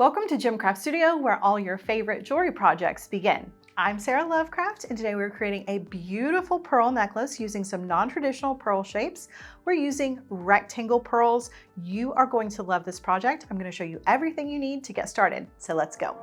Welcome to Gemcraft Studio, where all your favorite jewelry projects begin. I'm Sara Lovecraft, and today we're creating a beautiful pearl necklace using some non-traditional pearl shapes. We're using rectangle pearls. You are going to love this project. I'm going to show you everything you need to get started. So let's go.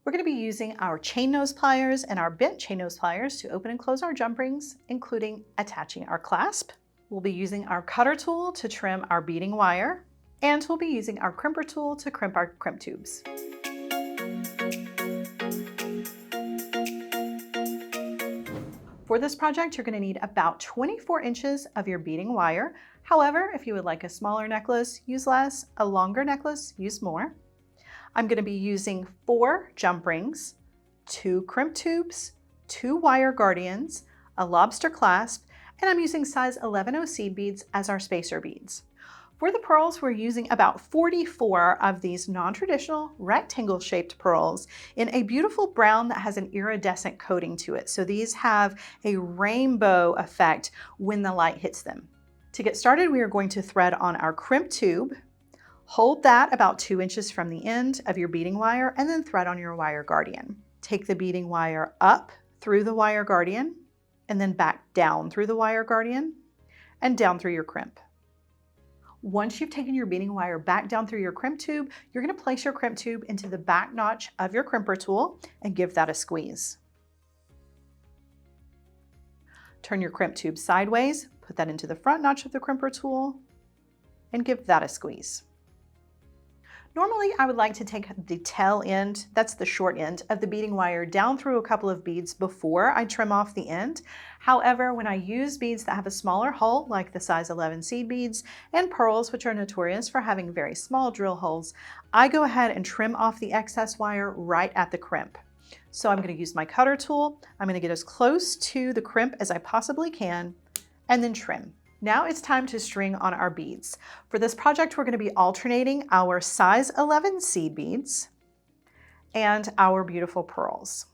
We're going to be using our chain nose pliers and our bent chain nose pliers to open and close our jump rings, including attaching our clasp. We'll be using our cutter tool to trim our beading wire, and we'll be using our crimper tool to crimp our crimp tubes. For this project, you're going to need about 24 inches of your beading wire. However, if you would like a smaller necklace, use less. A longer necklace, use more. I'm going to be using 4 jump rings, 2 crimp tubes, 2 wire guardians, a lobster clasp, and I'm using size 11 seed beads as our spacer beads. For the pearls, we're using about 44 of these non-traditional rectangle shaped pearls in a beautiful brown that has an iridescent coating to it. So these have a rainbow effect when the light hits them. To get started, we are going to thread on our crimp tube. Hold that about 2 inches from the end of your beading wire and then thread on your wire guardian. Take the beading wire up through the wire guardian and then back down through the wire guardian and down through your crimp. Once you've taken your beading wire back down through your crimp tube, you're going to place your crimp tube into the back notch of your crimper tool and give that a squeeze. Turn your crimp tube sideways, put that into the front notch of the crimper tool and give that a squeeze. Normally, I would like to take the tail end, that's the short end, of the beading wire down through a couple of beads before I trim off the end. However, when I use beads that have a smaller hole, like the size 11 seed beads, and pearls, which are notorious for having very small drill holes, I go ahead and trim off the excess wire right at the crimp. So I'm going to use my cutter tool. I'm going to get as close to the crimp as I possibly can, and then trim. Now it's time to string on our beads. For this project, we're going to be alternating our size 11 seed beads and our beautiful pearls.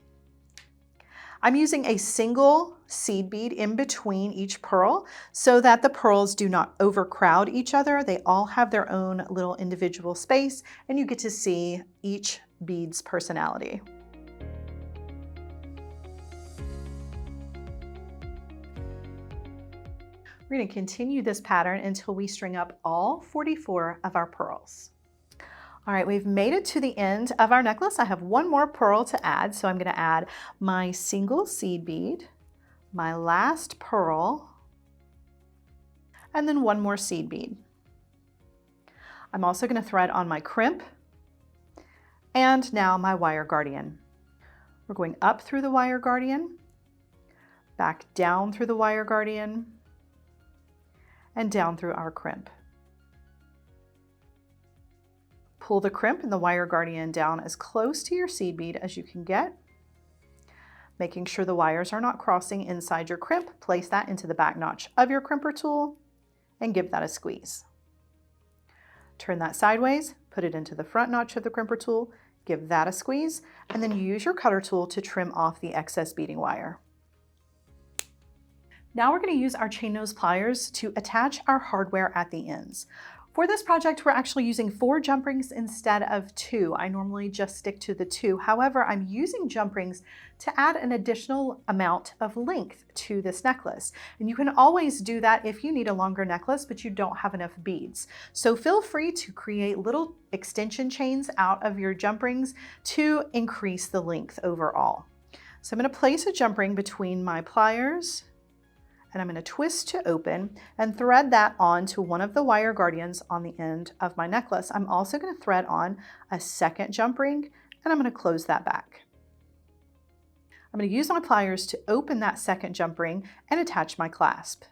I'm using a single seed bead in between each pearl so that the pearls do not overcrowd each other. They all have their own little individual space, and you get to see each bead's personality. We're going to continue this pattern until we string up all 44 of our pearls. All right, we've made it to the end of our necklace. I have one more pearl to add, so I'm going to add my single seed bead, my last pearl, and then one more seed bead. I'm also going to thread on my crimp and now my wire guardian. We're going up through the wire guardian, back down through the wire guardian, and down through our crimp. Pull the crimp and the wire guardian down as close to your seed bead as you can get. Making sure the wires are not crossing inside your crimp, place that into the back notch of your crimper tool and give that a squeeze. Turn that sideways, put it into the front notch of the crimper tool, give that a squeeze, and then use your cutter tool to trim off the excess beading wire. Now we're going to use our chain nose pliers to attach our hardware at the ends. For this project, we're actually using 4 jump rings instead of 2. I normally just stick to the 2. However, I'm using jump rings to add an additional amount of length to this necklace. And you can always do that if you need a longer necklace, but you don't have enough beads. So feel free to create little extension chains out of your jump rings to increase the length overall. So I'm going to place a jump ring between my pliers, and I'm going to twist to open and thread that onto one of the wire guardians on the end of my necklace. I'm also going to thread on a second jump ring, and I'm going to close that back. I'm going to use my pliers to open that second jump ring and attach my clasp.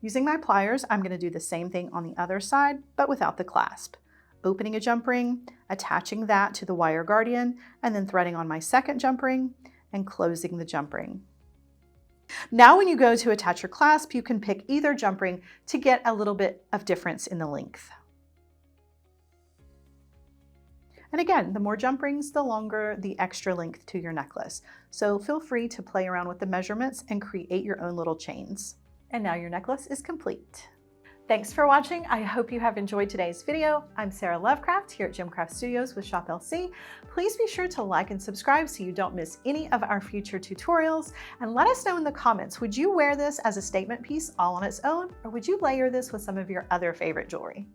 Using my pliers, I'm going to do the same thing on the other side, but without the clasp. Opening a jump ring, attaching that to the wire guardian, and then threading on my second jump ring and closing the jump ring. Now when you go to attach your clasp, you can pick either jump ring to get a little bit of difference in the length. And again, the more jump rings, the longer the extra length to your necklace. So feel free to play around with the measurements and create your own little chains. And now your necklace is complete. Thanks for watching. I hope you have enjoyed today's video. I'm Sara Lovecraft here at Gemcraft Studios with Shop LC. Please be sure to like and subscribe so you don't miss any of our future tutorials. And let us know in the comments, would you wear this as a statement piece all on its own, or would you layer this with some of your other favorite jewelry?